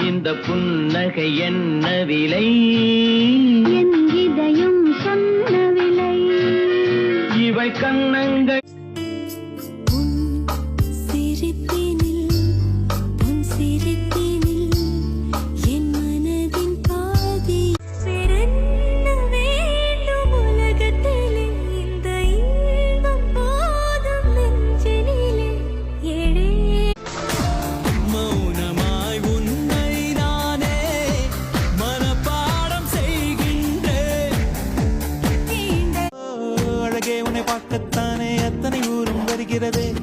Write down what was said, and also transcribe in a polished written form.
இந்த புன்னகை என்ன விலை? என் இதயம் சொன்ன விலை. இவை கண்ணங்கள் பார்க்கத்தானே அத்தனை ஊரும் வருகிறதே.